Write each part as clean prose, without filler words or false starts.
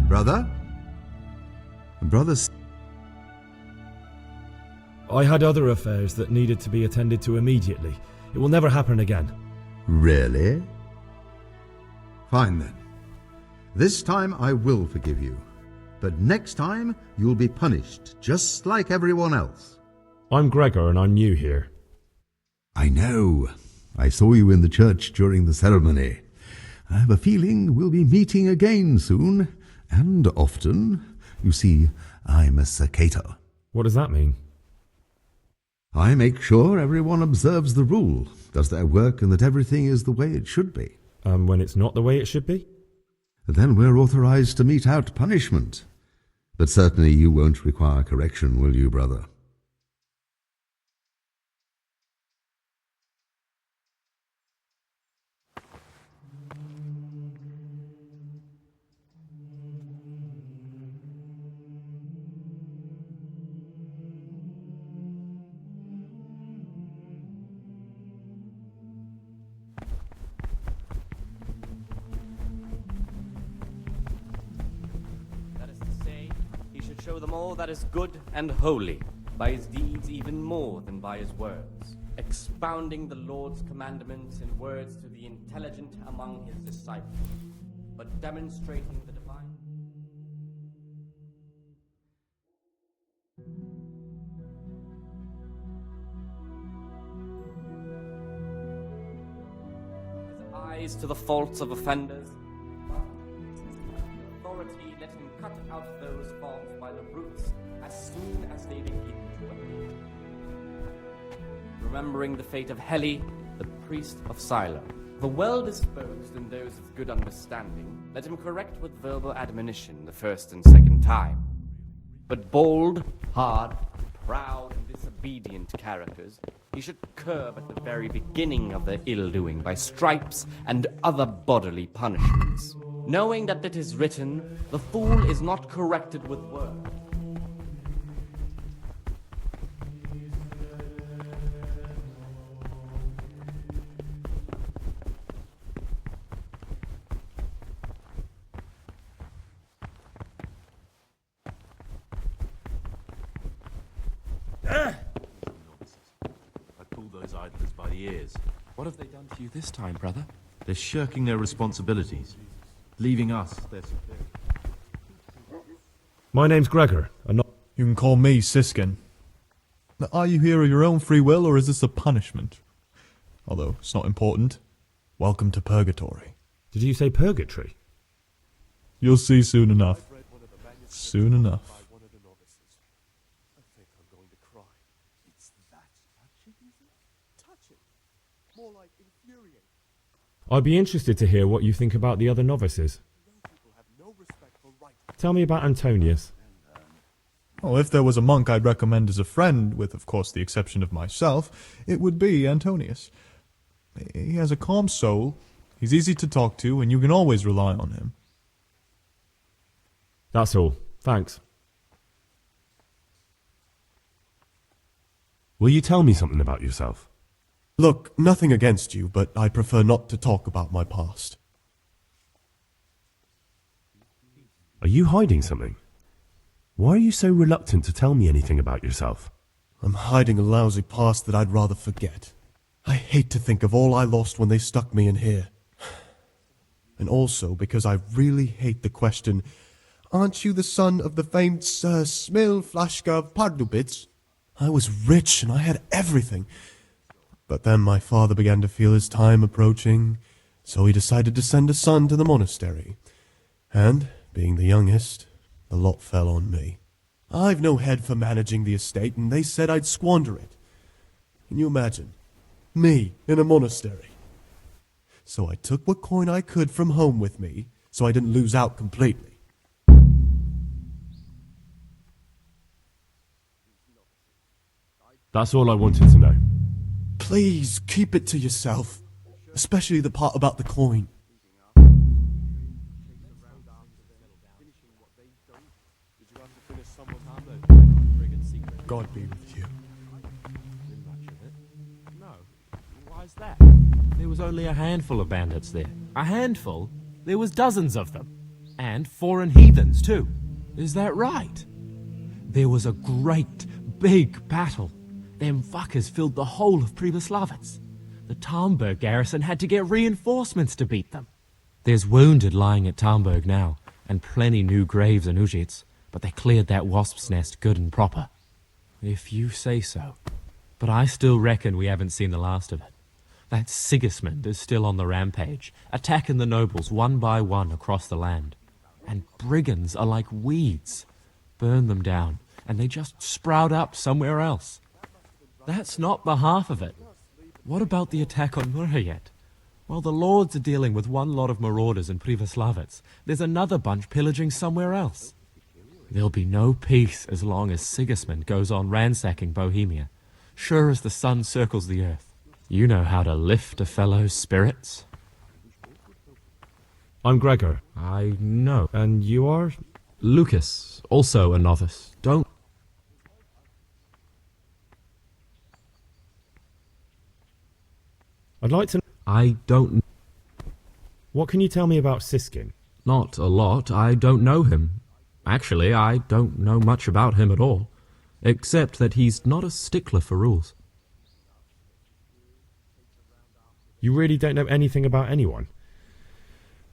Brother? Brothers. I had other affairs that needed to be attended to immediately. It will never happen again. Really? Fine then. This time I will forgive you. But next time you'll be punished, just like everyone else. I'm Gregor and I'm new here. I know. I saw you in the church during the ceremony. I have a feeling we'll be meeting again soon, and often. You see, I'm a cicada. What does that mean? I make sure everyone observes the rule, does their work, and that everything is the way it should be. When it's not the way it should be? Then we're authorized to mete out punishment. But certainly you won't require correction, will you, brother? Show them all that is good and holy, by his deeds even more than by his words, expounding the Lord's commandments in words to the intelligent among his disciples, but demonstrating the divine. His eyes to the faults of offenders, authority let him cut out those faults by the roots as soon as they begin to appear. Remembering the fate of Heli, the priest of Silo, the well-disposed and those of good understanding, let him correct with verbal admonition the first and second time. But bold, hard, proud, and disobedient characters he should curb at the very beginning of their ill-doing by stripes and other bodily punishments, knowing that it is written, the fool is not corrected with words. I pulled those idlers by the ears. What have they done to you this time, brother? They're shirking their responsibilities, leaving us their superior. My name's Gregor, and not... You can call me Siskin. Now, are you here of your own free will, or is this a punishment? Although, it's not important. Welcome to Purgatory. Did you say purgatory? You'll see soon enough. Soon enough. I'd be interested to hear what you think about the other novices. Tell me about Antonius. Well, if there was a monk I'd recommend as a friend, with of course the exception of myself, it would be Antonius. He has a calm soul, he's easy to talk to, and you can always rely on him. That's all. Thanks. Will you tell me something about yourself? Look, nothing against you, but I prefer not to talk about my past. Are you hiding something? Why are you so reluctant to tell me anything about yourself? I'm hiding a lousy past that I'd rather forget. I hate to think of all I lost when they stuck me in here. And also because I really hate the question, aren't you the son of the famed Sir Smil Flashka of Pardubitz? I was rich and I had everything. But then my father began to feel his time approaching, so he decided to send a son to the monastery. And, being the youngest, the lot fell on me. I've no head for managing the estate, and they said I'd squander it. Can you imagine? Me in a monastery. So I took what coin I could from home with me, so I didn't lose out completely. That's all I wanted to know. Please, keep it to yourself. Especially the part about the coin. God be with you. No. Why's that? There was only a handful of bandits there. A handful? There was dozens of them. And foreign heathens, too. Is that right? There was a great, big battle. Them fuckers filled the whole of Pribyslavitz. The Tarnberg garrison had to get reinforcements to beat them. There's wounded lying at Tarnberg now, and plenty new graves in Ujits, but they cleared that wasp's nest good and proper. If you say so. But I still reckon we haven't seen the last of it. That Sigismund is still on the rampage, attacking the nobles one by one across the land. And brigands are like weeds. Burn them down, and they just sprout up somewhere else. That's not the half of it. What about the attack on Murhayet? While the lords are dealing with one lot of marauders in Pribyslavitz, there's another bunch pillaging somewhere else. There'll be no peace as long as Sigismund goes on ransacking Bohemia, sure as the sun circles the earth. You know how to lift a fellow's spirits. I'm Gregor. I know. And you are? Lucas, also a novice. Don't... I'd like to... I don't... What can you tell me about Siskin? Not a lot. I don't know him. Actually, I don't know much about him at all, except that he's not a stickler for rules. You really don't know anything about anyone?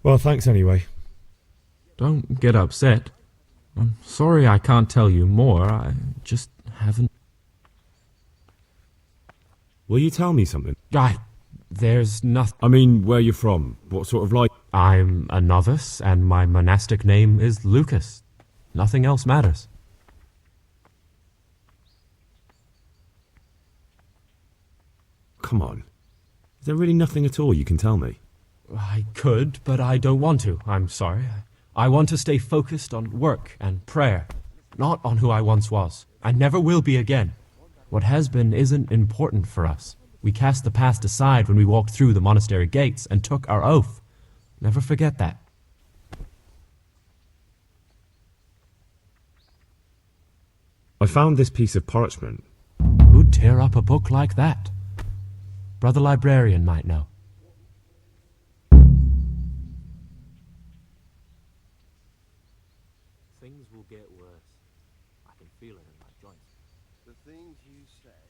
Well, thanks anyway. Don't get upset. I'm sorry I can't tell you more. I just haven't... Will you tell me something? There's nothing... I mean, where you're from? What sort of life? I'm a novice, and my monastic name is Lucas. Nothing else matters. Come on. Is there really nothing at all you can tell me? I could, but I don't want to. I'm sorry. I want to stay focused on work and prayer, not on who I once was. I never will be again. What has been isn't important for us. We cast the past aside when we walked through the monastery gates and took our oath. Never forget that. I found this piece of parchment. Who'd tear up a book like that? Brother Librarian might know. Things will get worse. I can feel it in my joints. The things you say.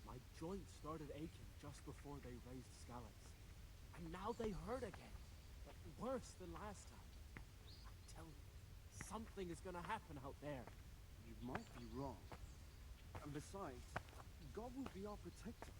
My joints started aching just before they raised scallops. And now they hurt again. But worse than last time. I tell you, something is gonna happen out there. You might be wrong. And besides, God will be our protector.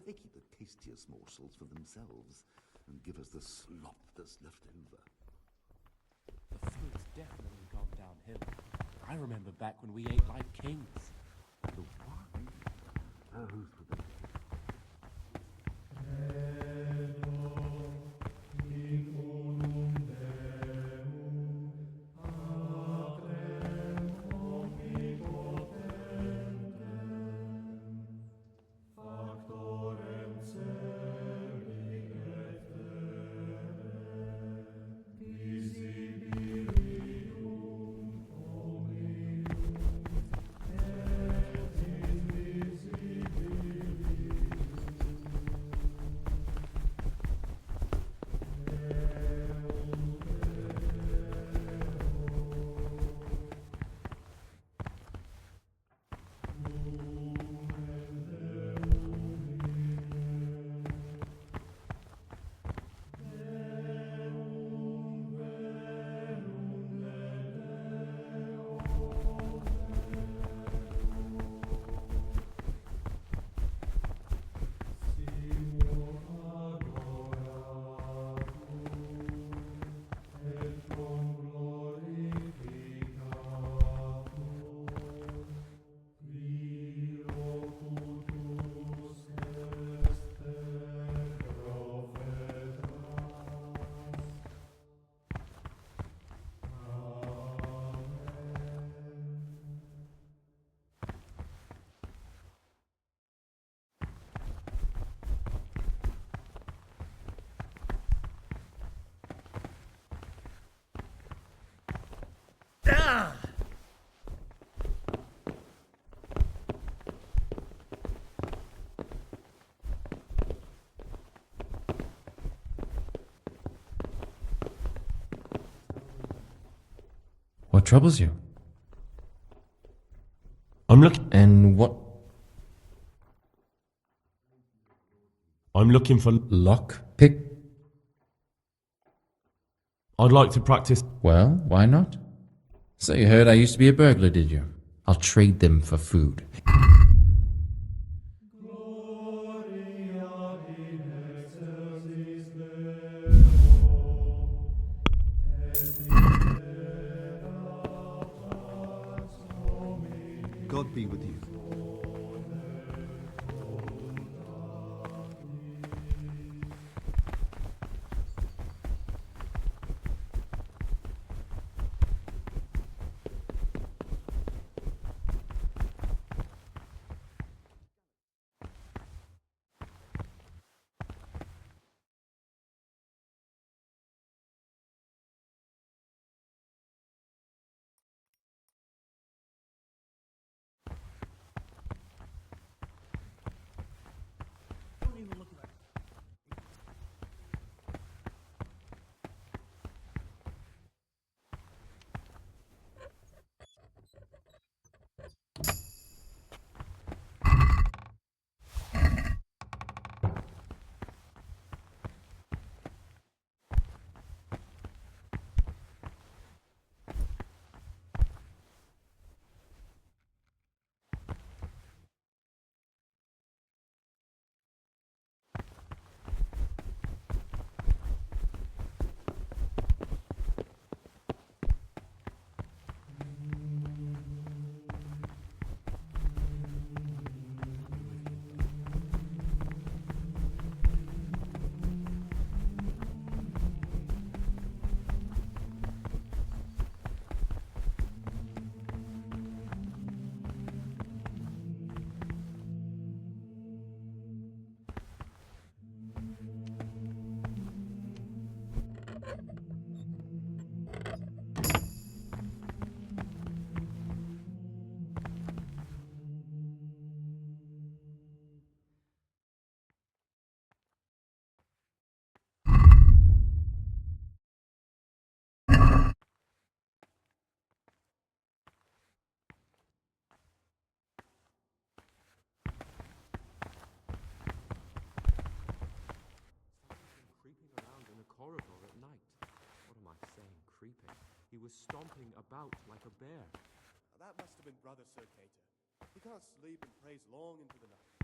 but they keep the tastiest morsels for themselves and give us the slop that's left over. The food's definitely gone downhill. I remember back when we ate like kings. The wine? Who's for the What troubles you? I'm looking. And what I'm looking for. lock pick? I'd like to practice. Well, why not? So you heard I used to be a burglar, did you? I'll trade them for food. God be with you. He was stomping about like a bear. That must have been Brother Sir Cater. He can't sleep and prays long into the night.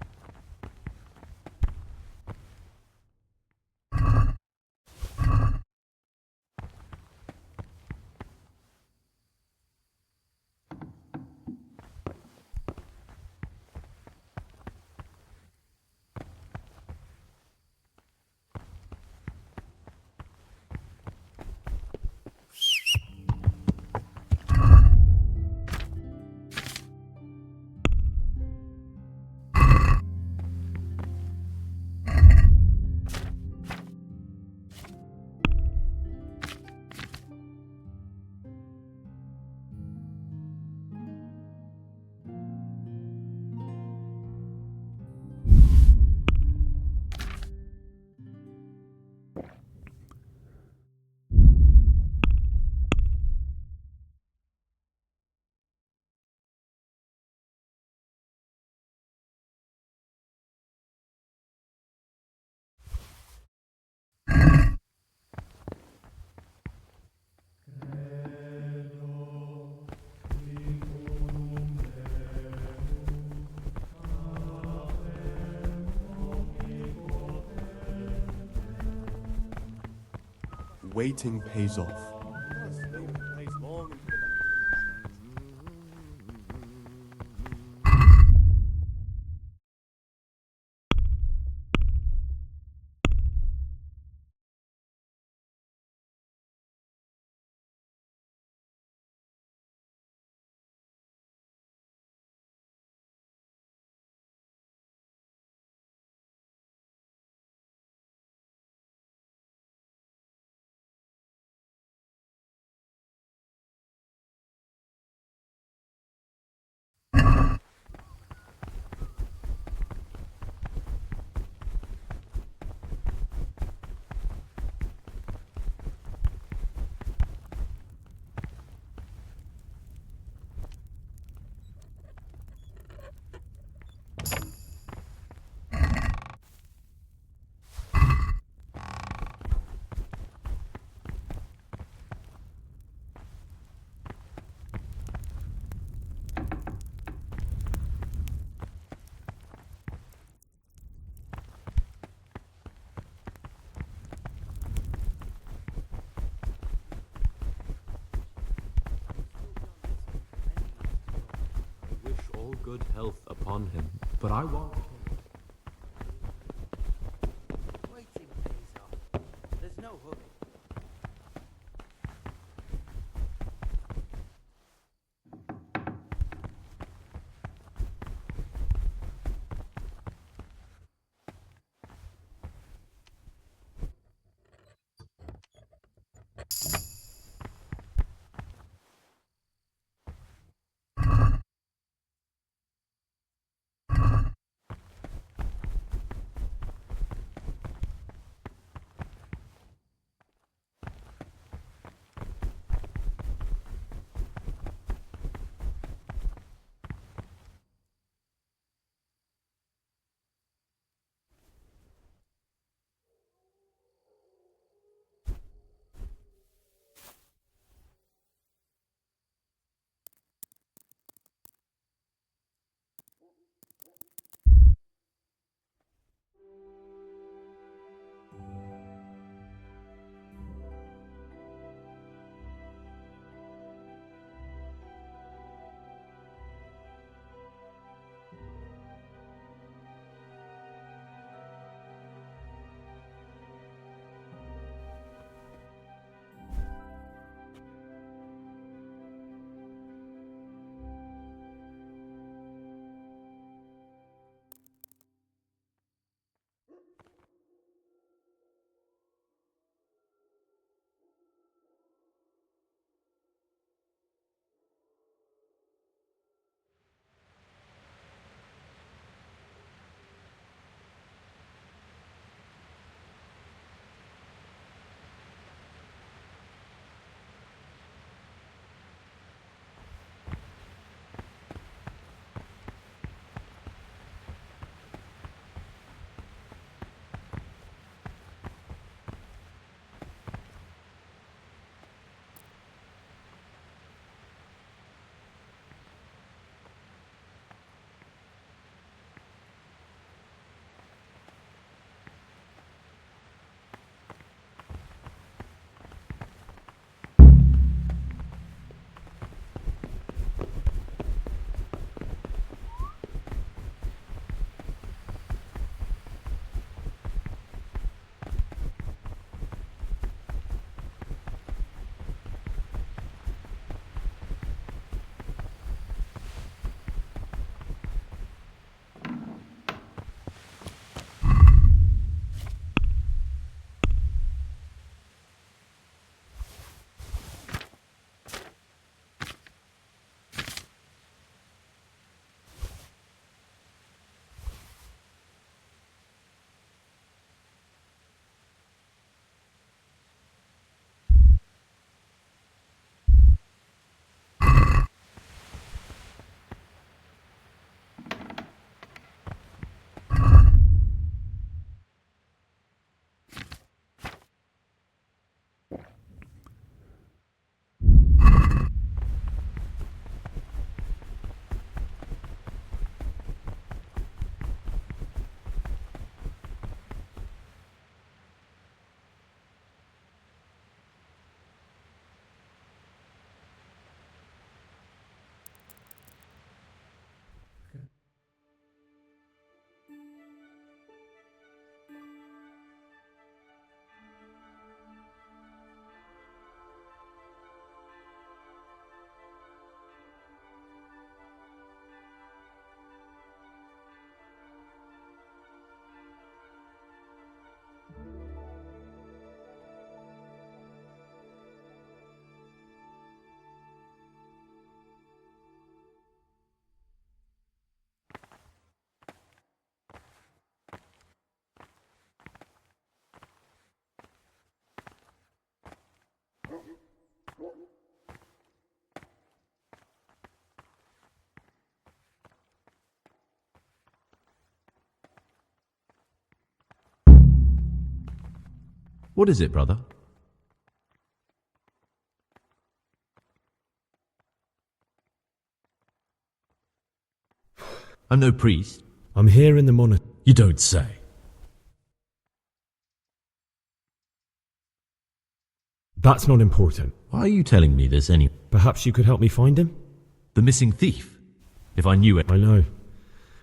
waiting pays off. I wish all good health upon him, but I won't. Waiting pays off. There's no hurry. What is it, brother? I'm no priest. I'm here in the monastery. You don't say. That's not important. Why are you telling me this anyway? Perhaps you could help me find him? The missing thief? If I knew it. I know.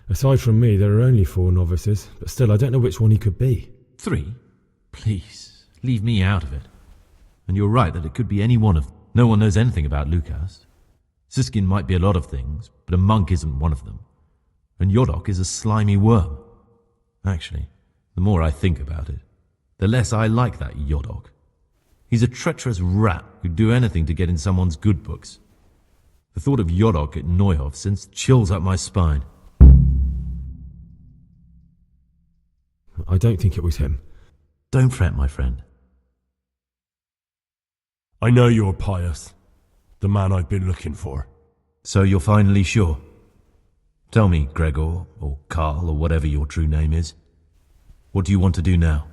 Aside from me, there are only 4 novices, but still, I don't know which one he could be. 3? Please, leave me out of it. And you're right that it could be any one of them. No one knows anything about Lucas. Siskin might be a lot of things, but a monk isn't one of them. And Yodok is a slimy worm. Actually, the more I think about it, the less I like that Yodok. He's a treacherous rat who'd do anything to get in someone's good books. The thought of Yodok at Neuhof sends chills up my spine. I don't think it was him. Don't fret, my friend. I know you're Pius, the man I've been looking for. So you're finally sure? Tell me, Gregor, or Karl, or whatever your true name is. What do you want to do now?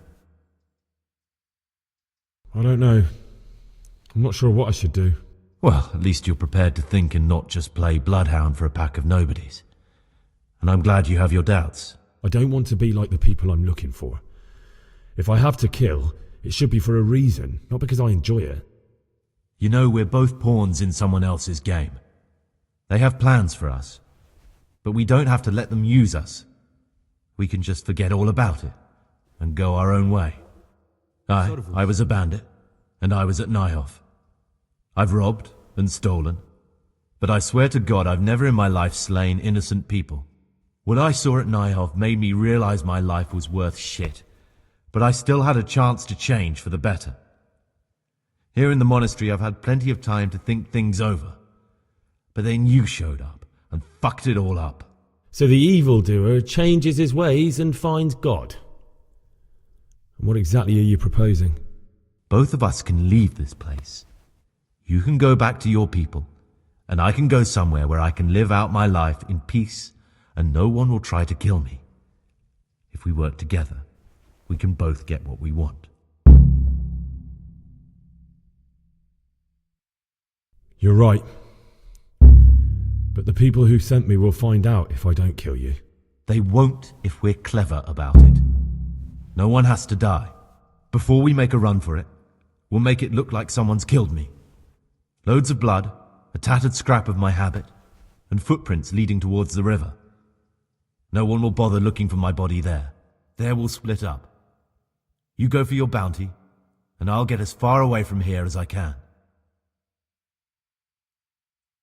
I don't know. I'm not sure what I should do. Well, at least you're prepared to think and not just play bloodhound for a pack of nobodies. And I'm glad you have your doubts. I don't want to be like the people I'm looking for. If I have to kill, it should be for a reason, not because I enjoy it. You know, we're both pawns in someone else's game. They have plans for us, but we don't have to let them use us. We can just forget all about it and go our own way. I was a bandit, and I was at Neuhof. I've robbed and stolen, but I swear to God I've never in my life slain innocent people. What I saw at Neuhof made me realize my life was worth shit, but I still had a chance to change for the better. Here in the monastery I've had plenty of time to think things over, but then you showed up and fucked it all up. So the evildoer changes his ways and finds God. And what exactly are you proposing? Both of us can leave this place. You can go back to your people, and I can go somewhere where I can live out my life in peace and no one will try to kill me. If we work together, we can both get what we want. You're right. But the people who sent me will find out if I don't kill you. They won't if we're clever about it. No one has to die. Before we make a run for it, we'll make it look like someone's killed me. Loads of blood, a tattered scrap of my habit, and footprints leading towards the river. No one will bother looking for my body there. There we'll split up. You go for your bounty, and I'll get as far away from here as I can.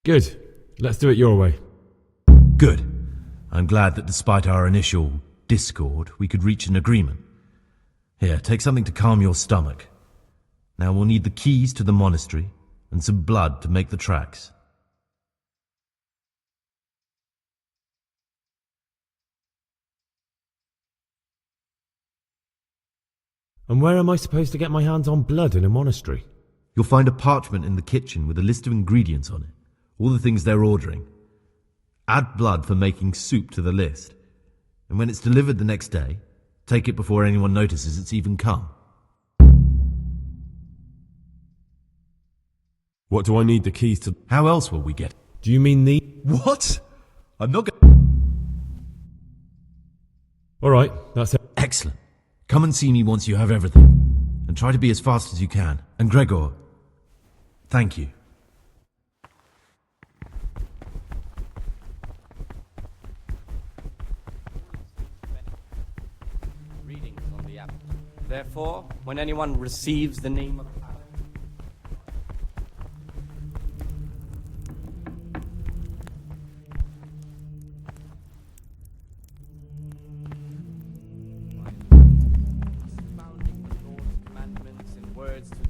Good. Let's do it your way. Good. I'm glad that despite our initial discord, we could reach an agreement. Here, take something to calm your stomach. Now we'll need the keys to the monastery and some blood to make the tracks. And where am I supposed to get my hands on blood in a monastery? You'll find a parchment in the kitchen with a list of ingredients on it. All the things they're ordering. Add blood for making soup to the list. And when it's delivered the next day, take it before anyone notices it's even come. What do I need the keys to? How else will we get? Do you mean the... What? I'm not going... Alright, that's it. Excellent. Come and see me once you have everything. And try to be as fast as you can. And Gregor, thank you. Readings on the abbot. Therefore, when anyone receives the name of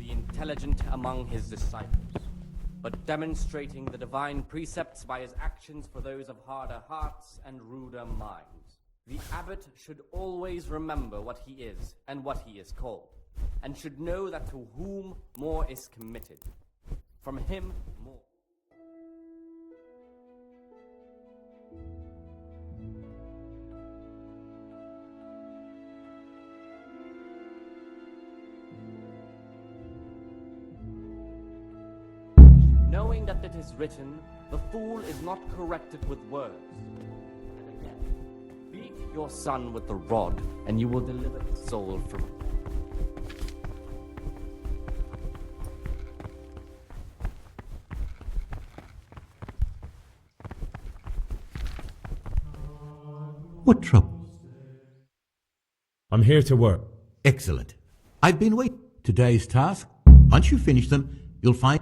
intelligent among his disciples, but demonstrating the divine precepts by his actions for those of harder hearts and ruder minds. The abbot should always remember what he is and what he is called, and should know that to whom more is committed, from him more. find that it is written, the fool is not corrected with words. And again, beat your son with the rod, and you will deliver his soul from it. What trouble? I'm here to work. Excellent. I've been waiting. Today's task, once you finish them, you'll find...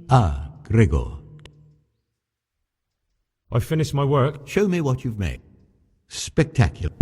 Ah, Gregor. I've finished my work. Show me what you've made. Spectacular.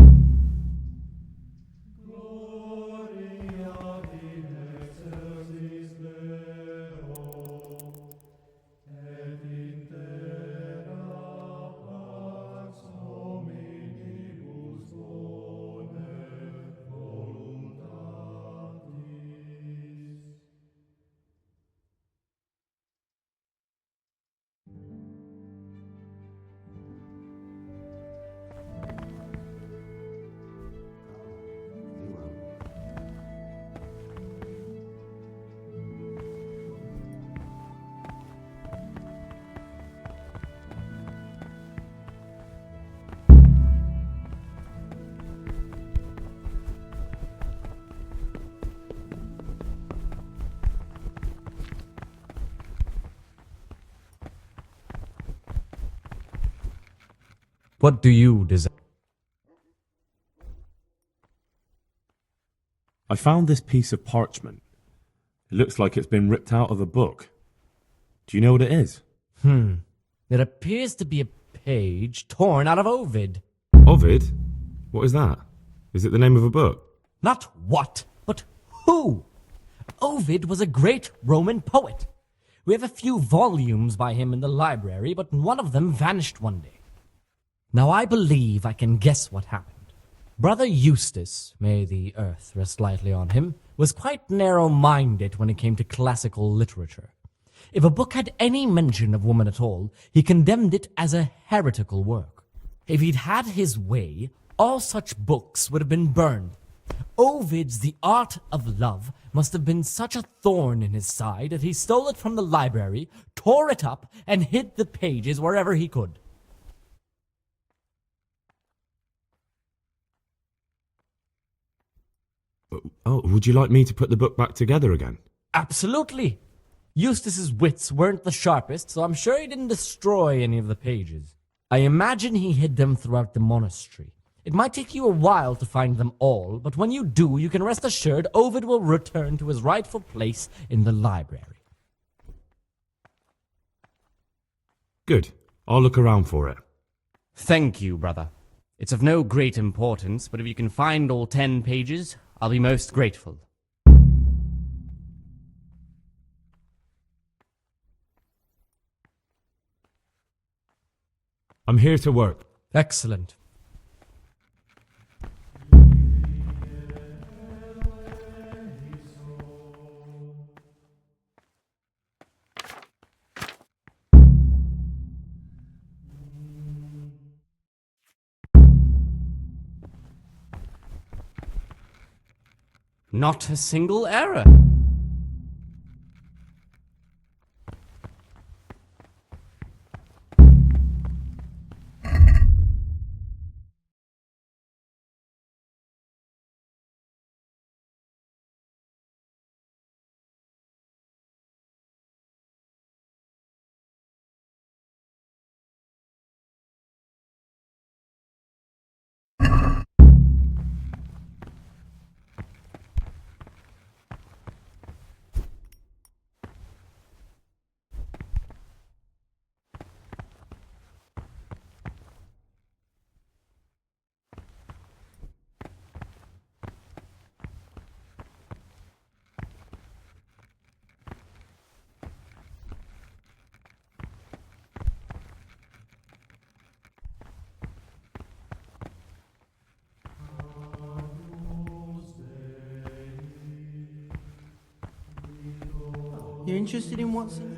What do you desire? I found this piece of parchment. It looks like it's been ripped out of a book. Do you know what it is? It appears to be a page torn out of Ovid. Ovid? What is that? Is it the name of a book? Not what, but who. Ovid was a great Roman poet. We have a few volumes by him in the library, but one of them vanished one day. Now I believe I can guess what happened. Brother Eustace, may the earth rest lightly on him, was quite narrow-minded when it came to classical literature. If a book had any mention of woman at all, he condemned it as a heretical work. If he'd had his way, all such books would have been burned. Ovid's The Art of Love must have been such a thorn in his side that he stole it from the library, tore it up, and hid the pages wherever he could. Oh, would you like me to put the book back together again? Absolutely. Eustace's wits weren't the sharpest, so I'm sure he didn't destroy any of the pages. I imagine he hid them throughout the monastery. It might take you a while to find them all, but when you do, you can rest assured Ovid will return to his rightful place in the library. Good. I'll look around for it. Thank you, brother. It's of no great importance, but if you can find all 10 pages, I'll be most grateful. I'm here to work. Excellent. Not a single error. You're interested in Watson?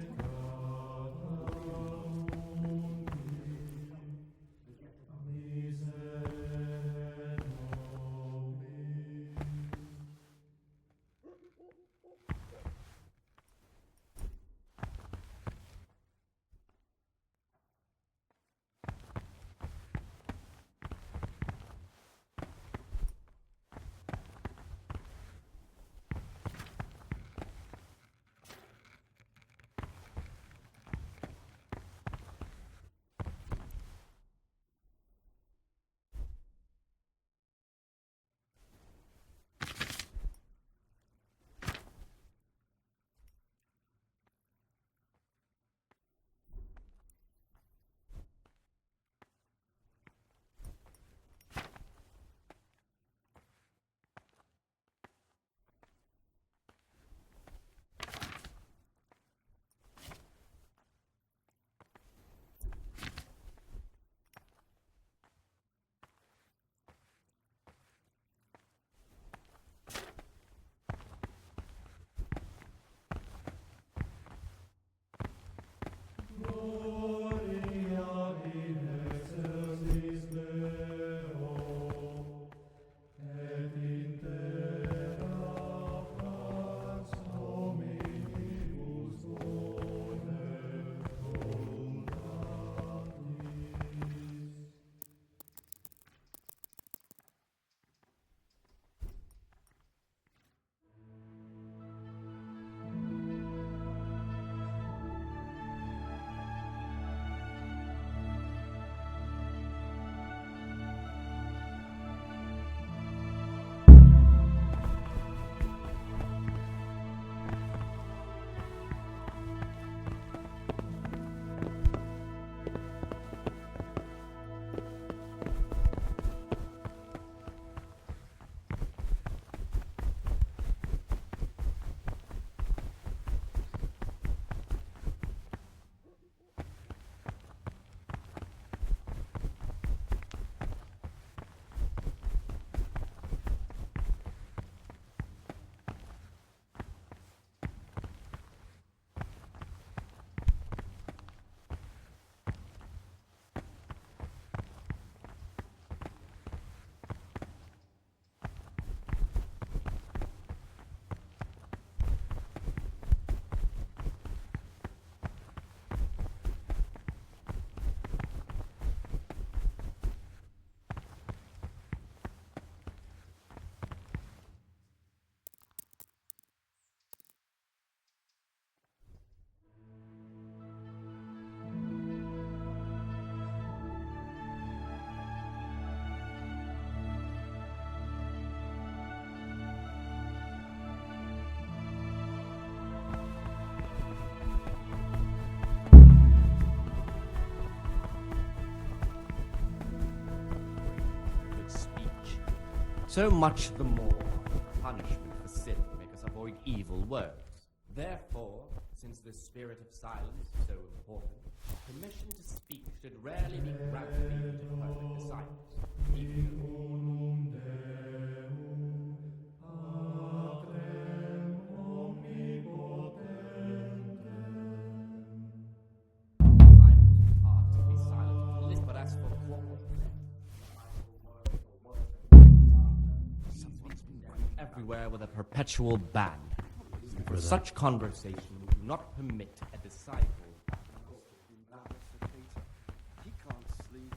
So much the more punishment for sin make us avoid evil words. Therefore, since the spirit of silence is so important, permission to speak should rarely be granted even to perfect disciples. Everywhere with a perpetual ban. For such conversation we do not permit a disciple. He can't sleep.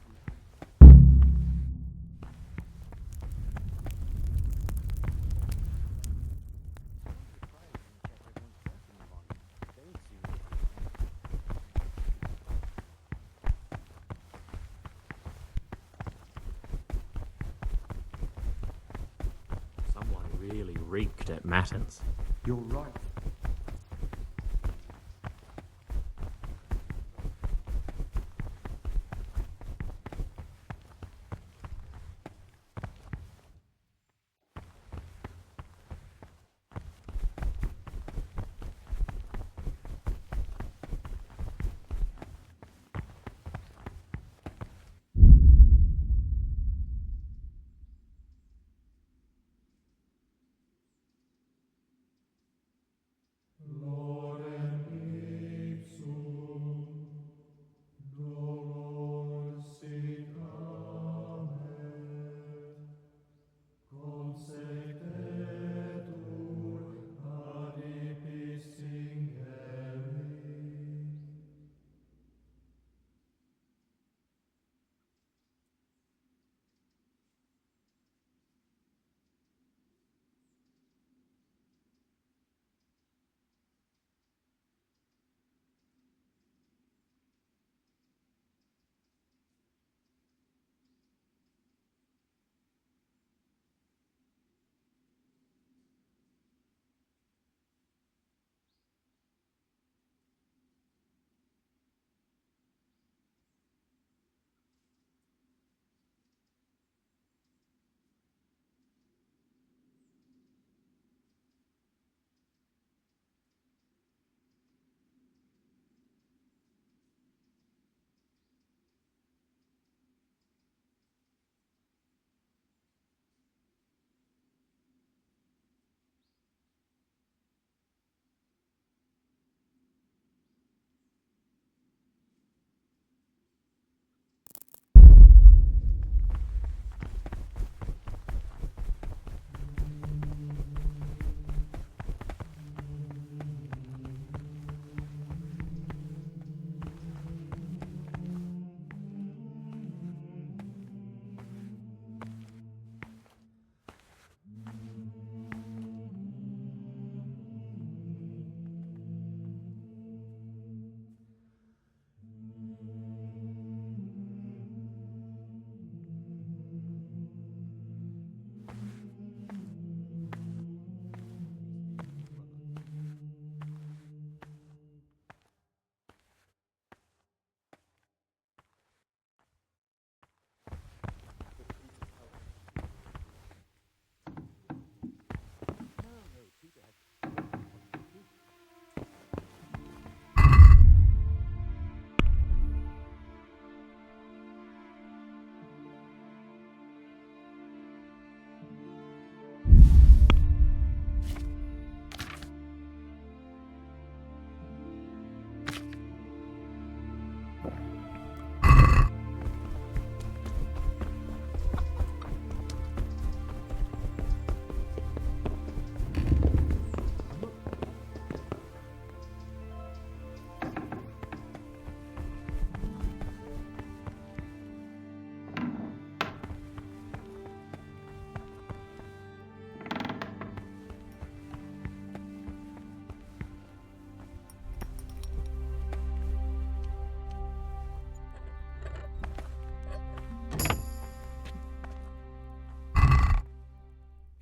Someone really reeked at Matins. You're right.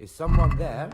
Is someone there?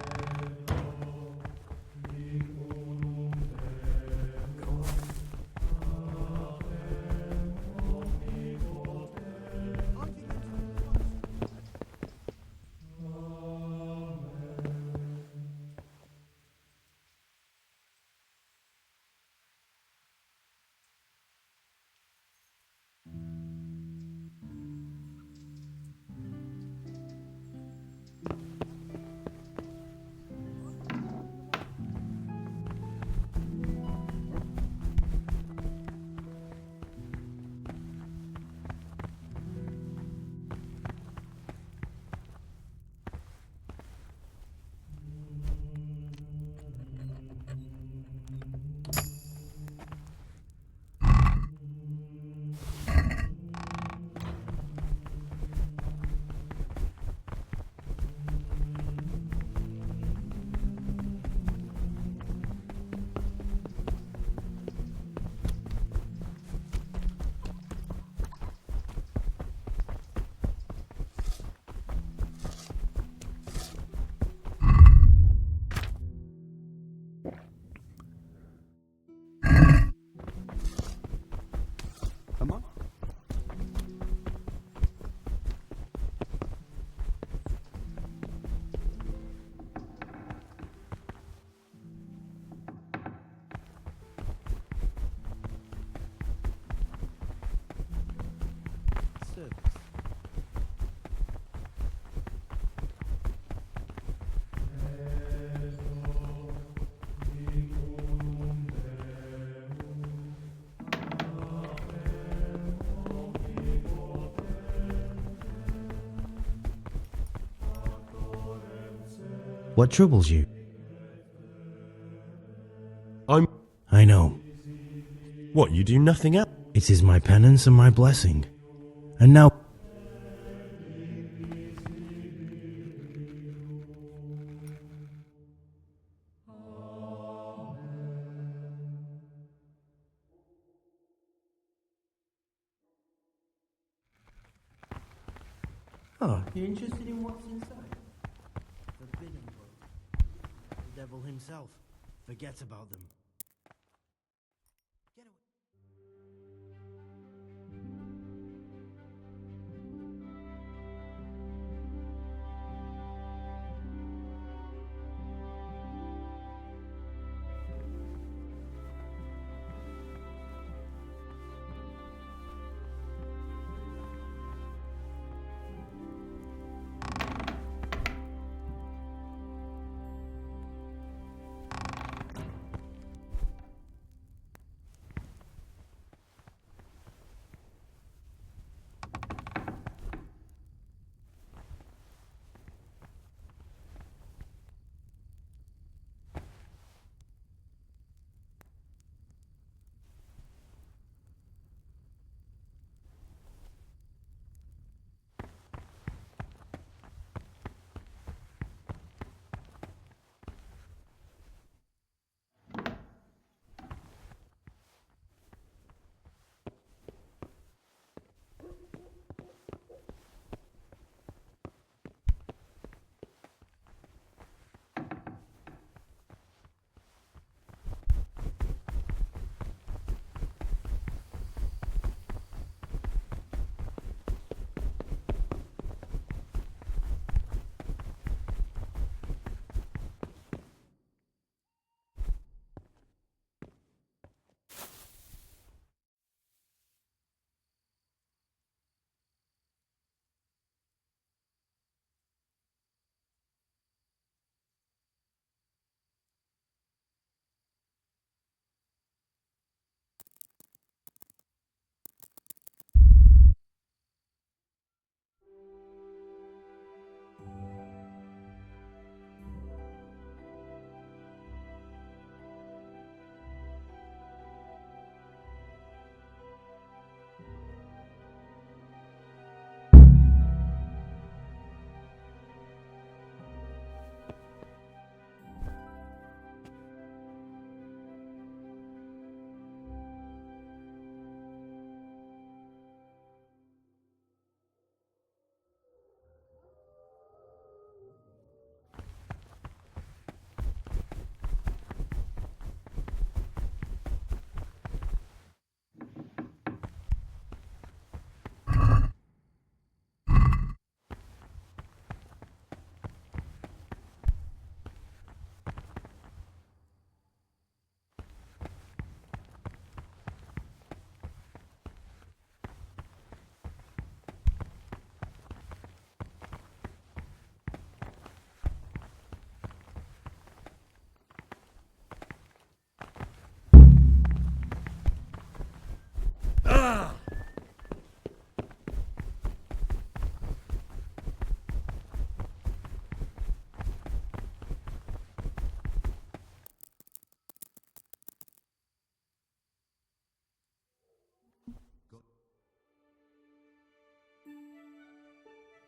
What troubles you? I know. What, you do nothing else? It is my penance and my blessing. And now... Oh, you're interested in what's inside? Forbidden book. The devil himself. Forget about them.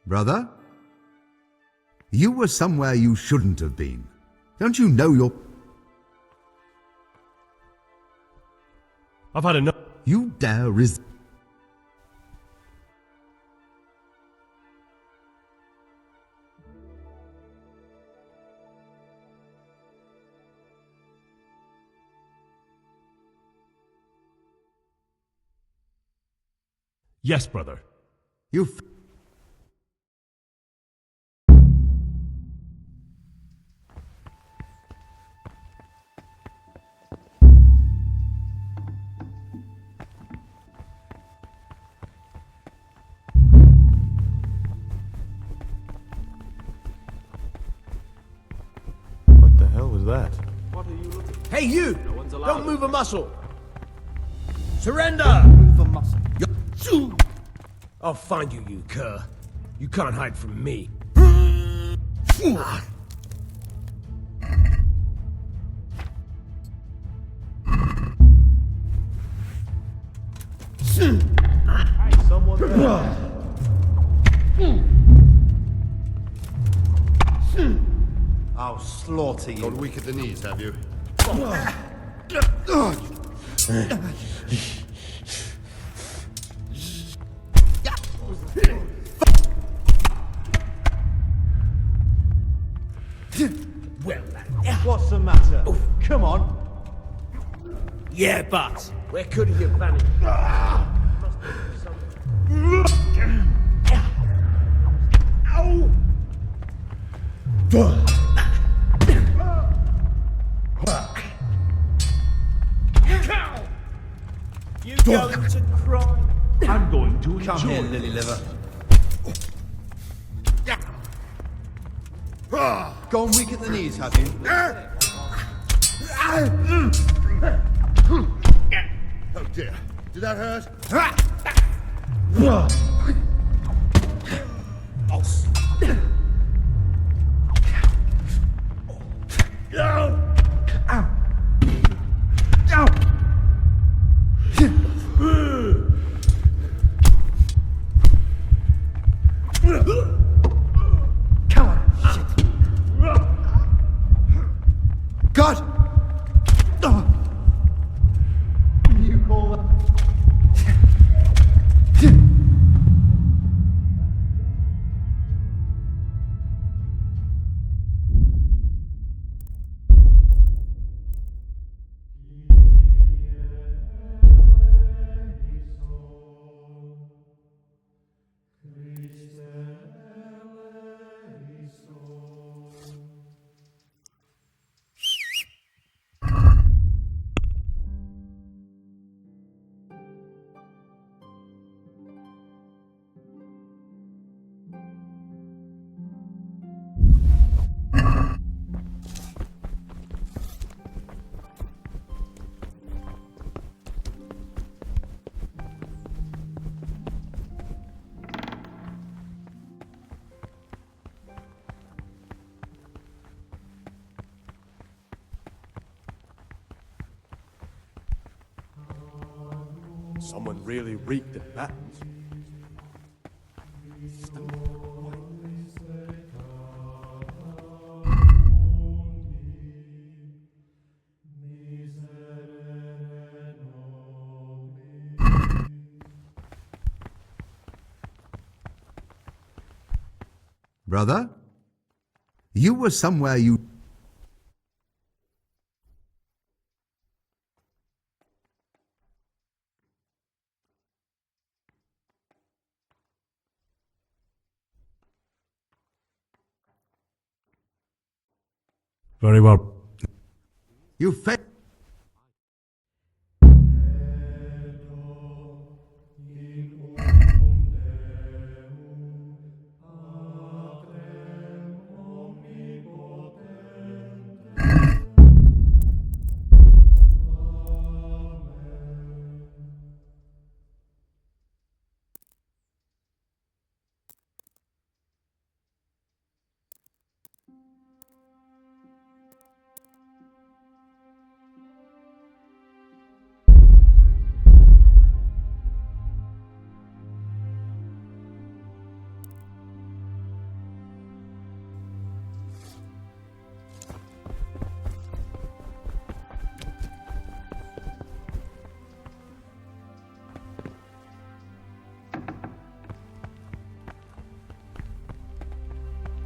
Brother? You were somewhere you shouldn't have been. Don't you know you're... I've had enough. You dare resist... Yes, brother. You... What the hell was that? What are you looking for? Hey, you! No one's allowed. Don't move a muscle! Surrender! Move a muscle. I'll find you, you cur. You can't hide from me. Someone there. I'll slaughter you. Gone weak at the knees, have you? Well, what's the matter? Come on. Yeah, but Where could he have vanished? Ow! You going to cry? I'm going to Come here, lily liver. Gone weak at the knees, have you? Oh dear. Did that hurt? God! You call that? Someone really reeked at that. Brother? You were somewhere you... Very well. You failed.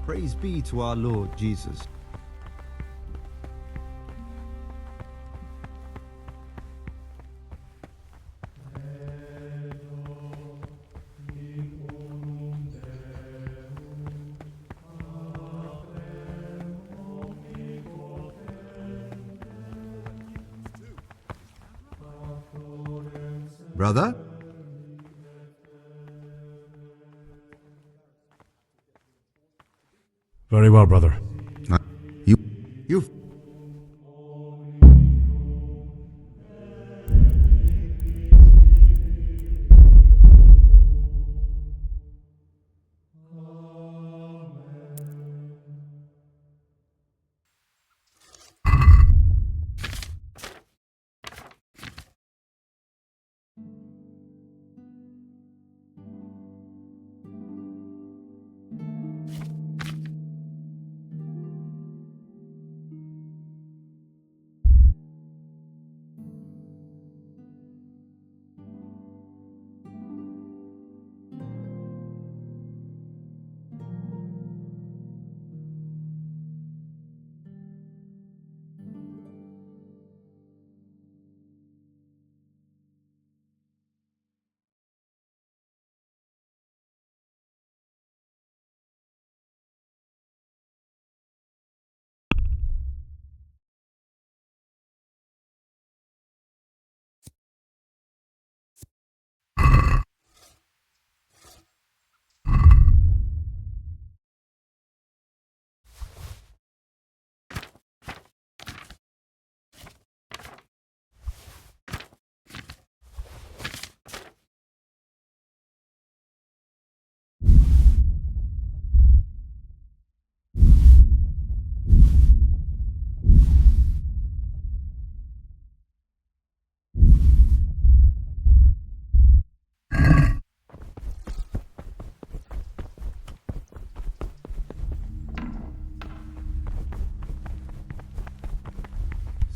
Praise be to our Lord Jesus. Brother? Very well, brother. You...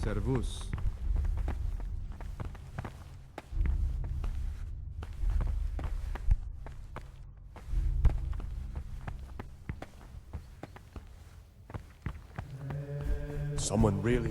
Servus. Someone really...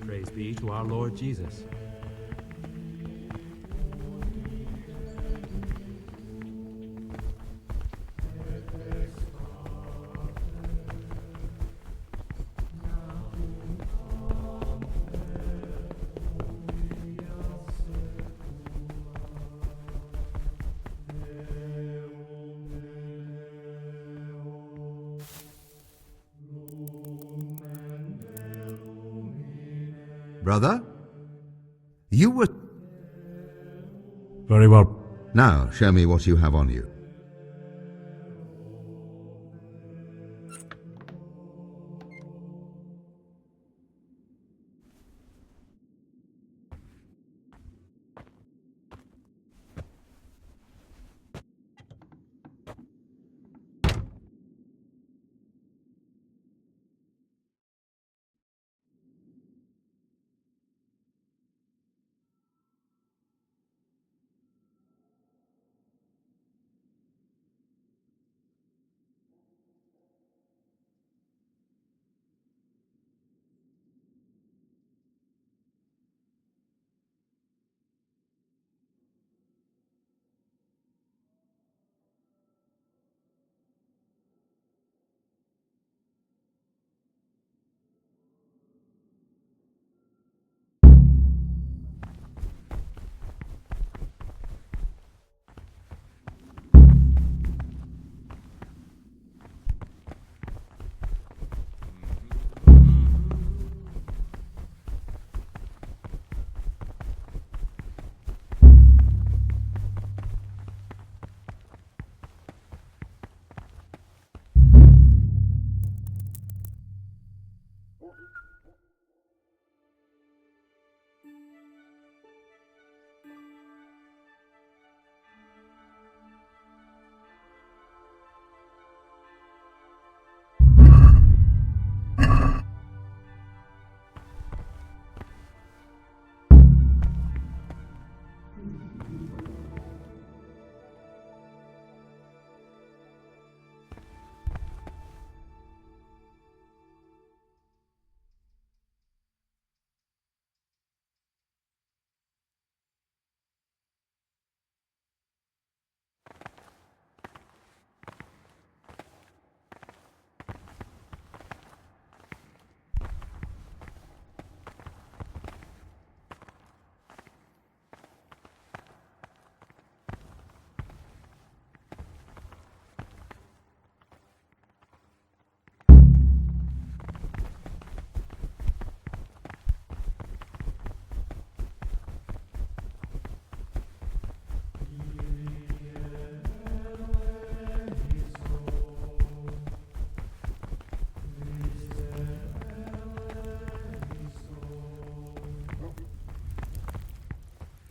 Praise be to our Lord Jesus. Brother? You were... Very well. Now, show me what you have on you.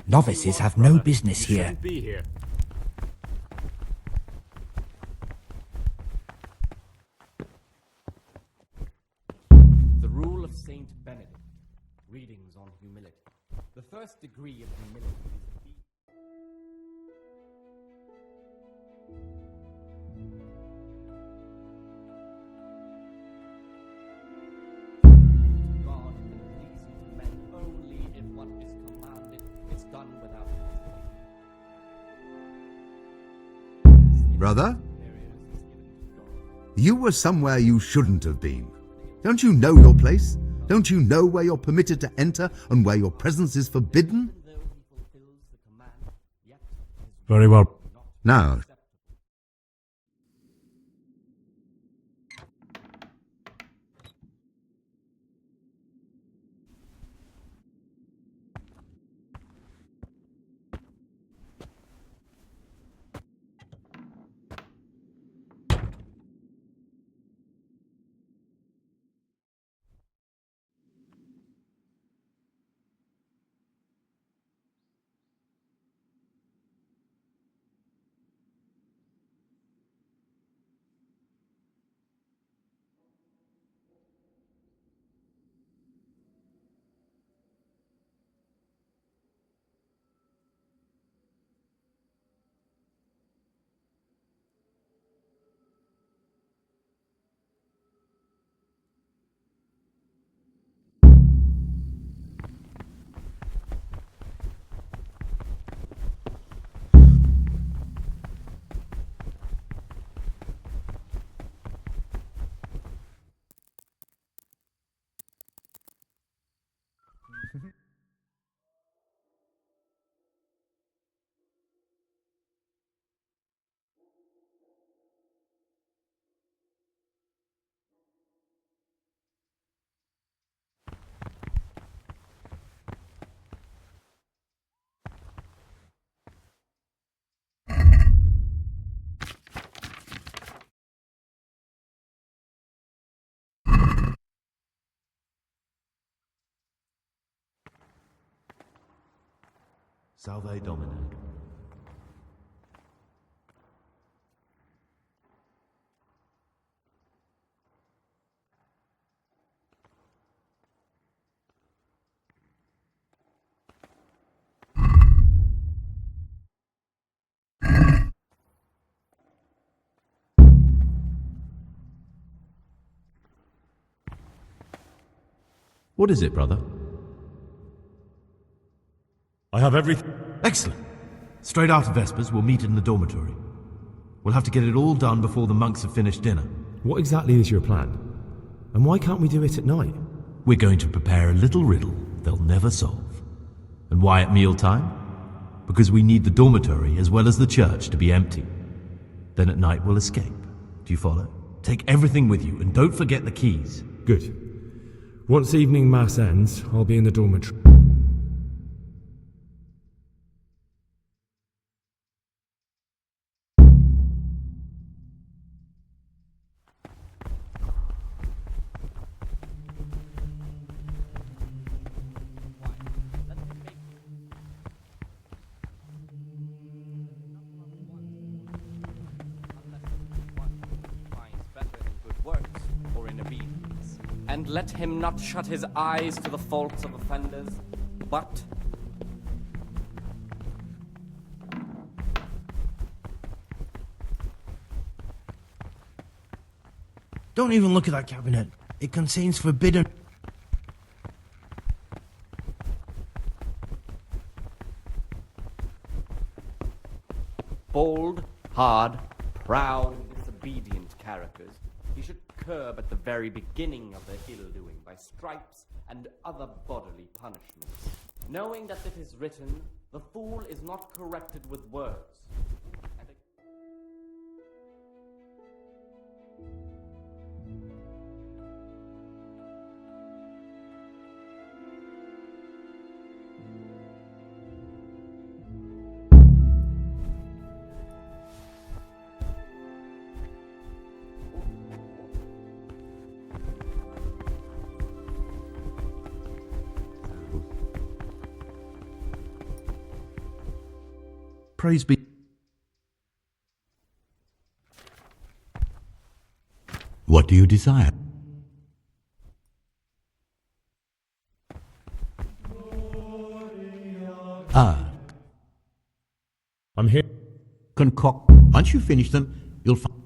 Novices have no business here. Shouldn't be here. The Rule of Saint Benedict. Readings on humility. The first degree of humility is to be... God can please men only if what is commanded is done without Brother? You were somewhere you shouldn't have been. Don't you know your place? Don't you know where you're permitted to enter and where your presence is forbidden? Very well. Now, Salve Domine. What is it, brother? I have everything. Excellent. Straight after Vespers, we'll meet in the dormitory. We'll have to get it all done before the monks have finished dinner. What exactly is your plan? And why can't we do it at night? We're going to prepare a little riddle they'll never solve. And why at mealtime? Because we need the dormitory as well as the church to be empty. Then at night we'll escape. Do you follow? Take everything with you and don't forget the keys. Good. Once evening mass ends, I'll be in the dormitory. And let him not shut his eyes to the faults of offenders, but Don't even look at that cabinet. It contains forbidden... bold, hard, proud, and disobedient characters he should curb at the very beginning of their ill-doing by stripes and other bodily punishments, knowing that it is written, the fool is not corrected with words. Praise be. what do you desire? I'm here. Concoct. Once you finish them, you'll find.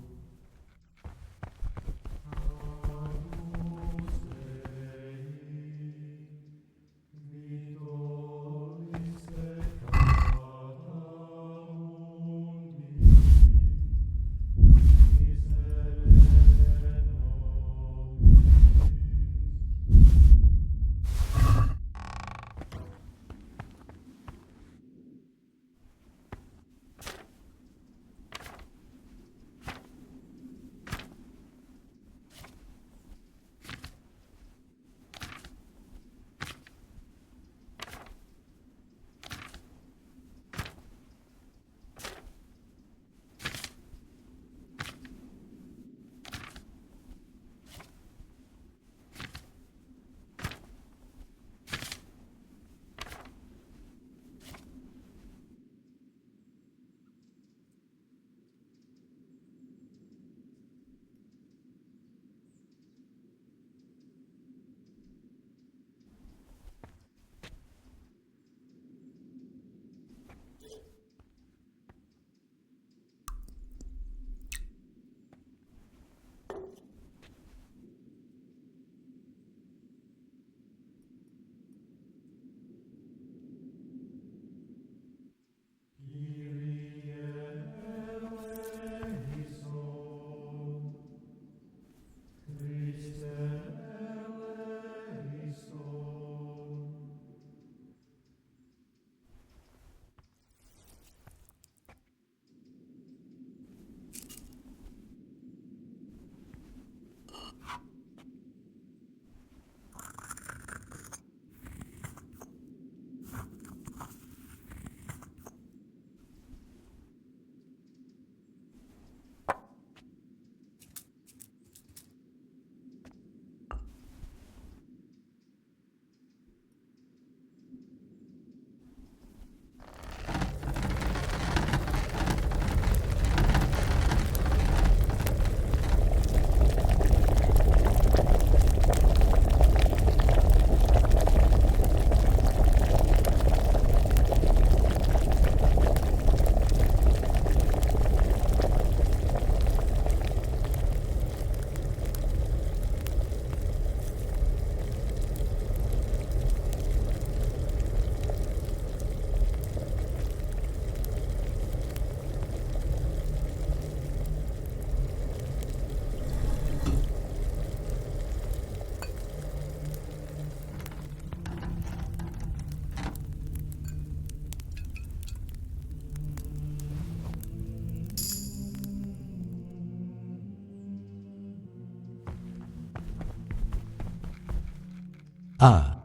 Ah.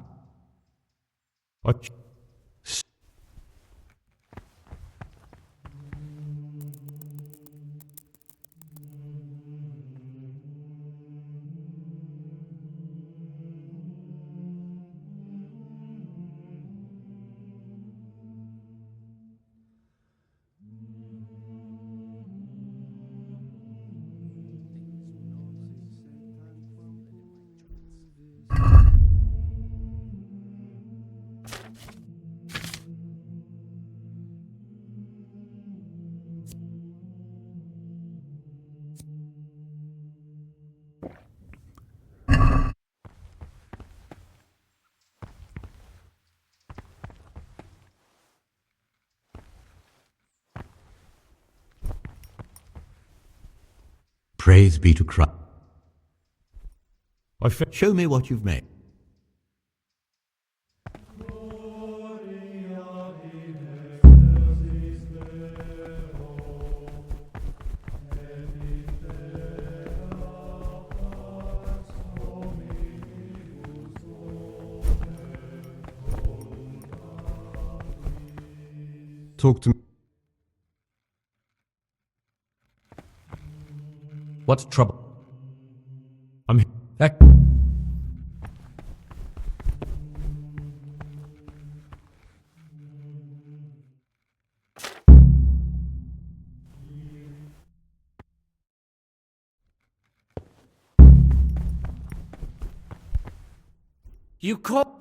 What? Praise be to Christ. Show me what you've made. Talk to me. What's trouble? I'm here. You call...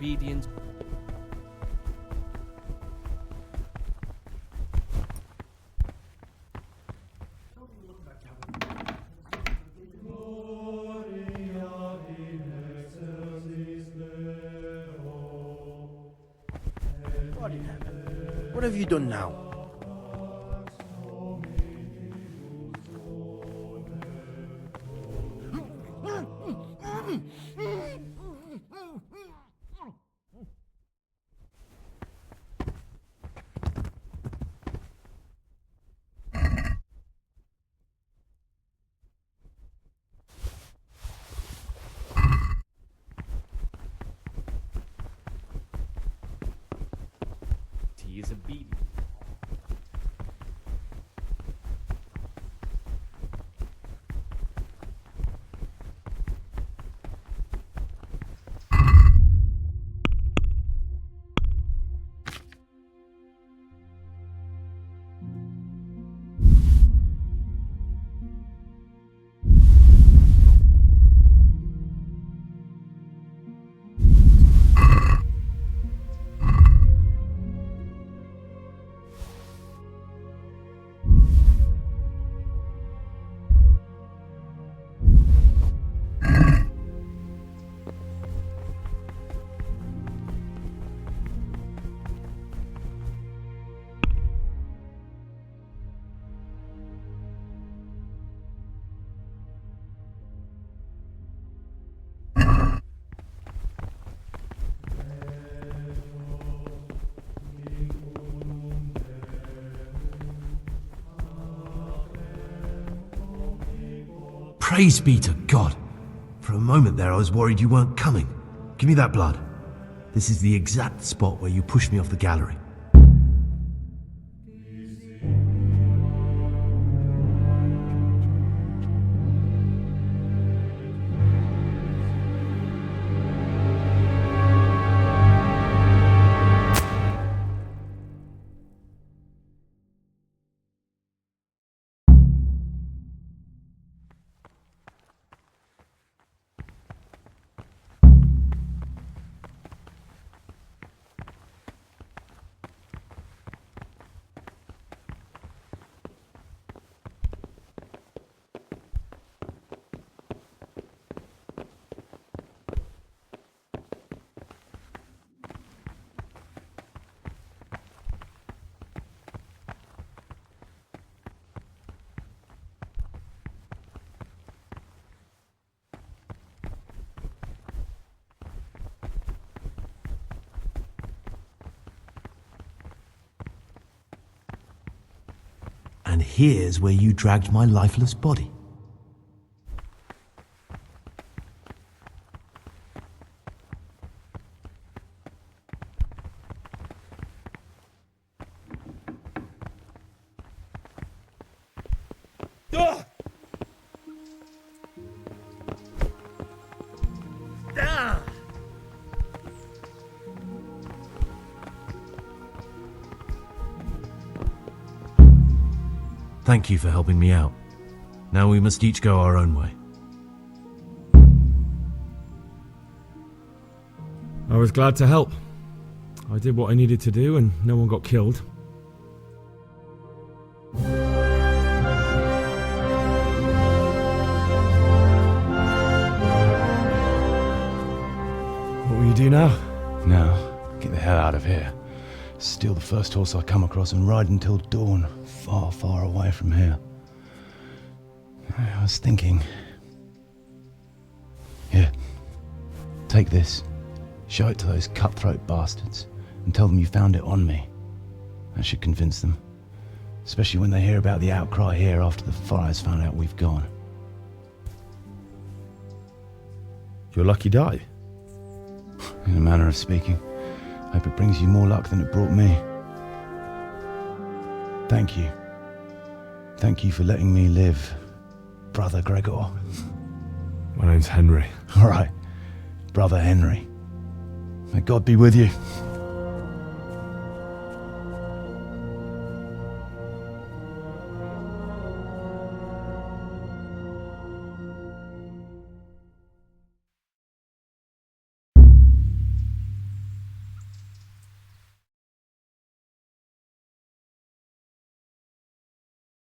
obedience. God in heaven, what have you done now? He is obedient. Praise be to God! For a moment there I was worried you weren't coming. Give me that blood. This is the exact spot where you pushed me off the gallery. And here's where you dragged my lifeless body. Thank you for helping me out. Now we must each go our own way. I was glad to help. I did what I needed to do and no one got killed. What will you do now? Now, get the hell out of here. Steal the first horse I come across and ride until dawn, far, far away from here. I was thinking... Here, take this. Show it to those cutthroat bastards and tell them you found it on me. That should convince them. Especially when they hear about the outcry here after the fires found out we've gone. Your lucky die? In a manner of speaking. Hope it brings you more luck than it brought me. Thank you. Thank you for letting me live, Brother Gregor. My name's Henry. All right, Brother Henry. May God be with you.